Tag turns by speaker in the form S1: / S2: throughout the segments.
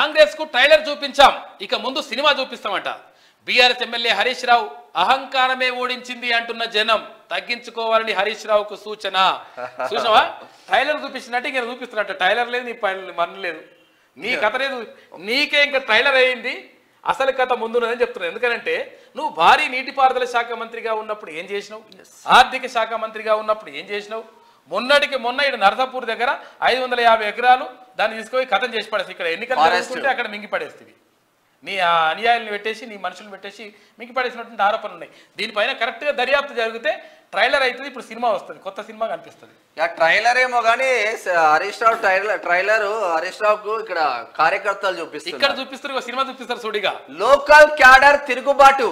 S1: కాంగ్రెస్ కు ట్రైలర్ చూపించాం, ఇక ముందు cinema చూపిస్తామంట. BRS MLA Harish Rao అహంకారమే ఓడించింది అంటున్న జనం తగ్గించుకోవాలని హరీష్ రావుకు సూచన. చూసినావా, ట్రైలర్ చూపించినట్టు ఇంకా చూపిస్తున్నట్టు. ట్రైలర్ లేదు, నీ పని మన లేదు, నీ కథ లేదు, నీకే ఇంకా ట్రైలర్ అయింది, అసలు కథ ముందున్నదని చెప్తున్నాను. ఎందుకంటే నువ్వు భారీ నీటిపారుదల శాఖ మంత్రిగా ఉన్నప్పుడు ఏం చేసినావు, ఆర్థిక శాఖ మంత్రిగా ఉన్నప్పుడు ఏం చేసినావు, మొన్నటికి మొన్న ఇక్కడ నరసాపూర్ దగ్గర 550 ఎకరాలు దాన్ని తీసుకొని కథం చేసి పడేసి ఇక్కడ ఎన్నికలు జరుగుతుంటే అక్కడ మింగి పడేస్తుంది. నీ అనుయాయులను పెట్టేసి నీ మనుషులను పెట్టేసి మింగి పడేసినటువంటి ఆరోపణలు ఉన్నాయి. దీనిపైన కరెక్ట్గా దర్యాప్తు జరిగితే ట్రైలర్ అవుతుంది, ఇప్పుడు సినిమా వస్తుంది, కొత్త సినిమా కనిపిస్తుంది.
S2: ట్రైలర్ ఏమో కానీ హరీష్ రావు ట్రైలర్ హరీష్ రావుకు ఇక్కడ కార్యకర్తలు చూపిస్తారు,
S1: ఇక్కడ చూపిస్తారు, సినిమా చూపిస్తారు. చూడిగా
S2: లోకల్ క్యాడర్ తిరుగుబాటు,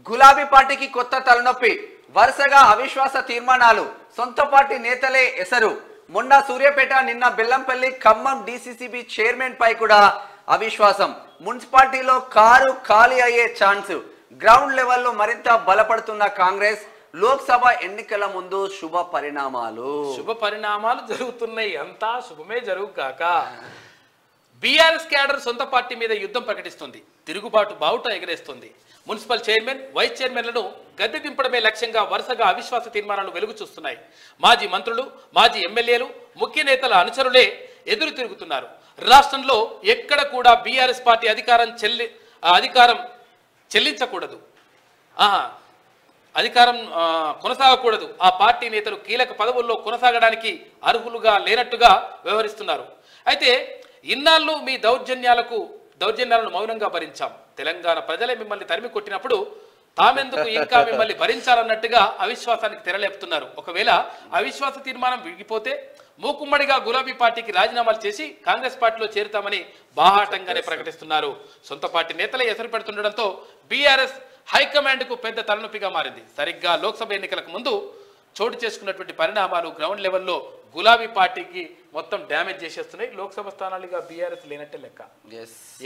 S2: గులాబీ పార్టీకి కొత్త తలనొప్పి, వరుసగా అవిశ్వాస తీర్మానాలు, సొంత పార్టీ నేతలే ఎసరు. మొన్న సూర్యాపేట, నిన్న బెల్లంపల్లి, ఖమ్మం డీసీసీబీ చైర్మన్ పై కూడా అవిశ్వాసం. మున్సిపాలిటీలో కారు ఖాళీ అయ్యే ఛాన్స్. గ్రౌండ్ లెవెల్లో మరింత బలపడుతున్న కాంగ్రెస్. లోక్సభ ఎన్నికల ముందు శుభ పరిణామాలు
S1: జరుగుతున్నాయి. అంతా శుభమే జరుగుగాక. బీఆర్ఎస్ క్యాడర్ సొంత పార్టీ మీద యుద్ధం ప్రకటిస్తుంది, తిరుగుబాటు బావుట ఎగరేస్తుంది. మున్సిపల్ చైర్మన్, వైస్ చైర్మన్లను గద్దె దింపడమే లక్ష్యంగా వరుసగా అవిశ్వాస తీర్మానాలు వెలుగు చూస్తున్నాయి. మాజీ మంత్రులు, మాజీ ఎమ్మెల్యేలు, ముఖ్య నేతల అనుచరులే ఎదురు తిరుగుతున్నారు. రాష్ట్రంలో ఎక్కడ కూడా బీఆర్ఎస్ పార్టీ అధికారం చెల్లించకూడదు, అధికారం కొనసాగకూడదు. ఆ పార్టీ నేతలు కీలక పదవుల్లో కొనసాగడానికి అర్హులుగా లేనట్టుగా వ్యవహరిస్తున్నారు. అయితే ఇన్నాళ్ళు మీ దౌర్జన్యాలను మౌనంగా భరించాం. తెలంగాణ ప్రజలే మిమ్మల్ని తరిమి కొట్టినప్పుడు తామెందుకు ఇంకా మిమ్మల్ని భరించాలన్నట్టుగా అవిశ్వాసానికి తెరలేపుతున్నారు. ఒకవేళ అవిశ్వాస తీర్మానం విడిగిపోతే మూకుమ్మడిగా గులాబీ పార్టీకి రాజీనామాలు చేసి కాంగ్రెస్ పార్టీలో చేరుతామని బాహాటంగానే ప్రకటిస్తున్నారు. సొంత పార్టీ నేతలే ఎసరు పెడుతుండడంతో బీఆర్ఎస్ హైకమాండ్ కు పెద్ద తలనొప్పిగా మారింది. సరిగ్గా లోక్సభ ఎన్నికలకు ముందు చోటు చేసుకున్నటువంటి పరిణామాలు గ్రౌండ్ లెవెల్లో గులాబీ పార్టీకి మొత్తం డ్యామేజ్ చేసేస్తున్నాయి. లోక్సభ స్థానాలుగా బీఆర్ఎస్ లేనట్టే లెక్క.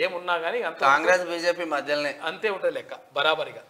S1: ఏమున్నా కానీ అంత
S2: కాంగ్రెస్ బీజేపీ మధ్యలోనే
S1: అంతే ఉంటుంది లెక్క, బరాబరిగా.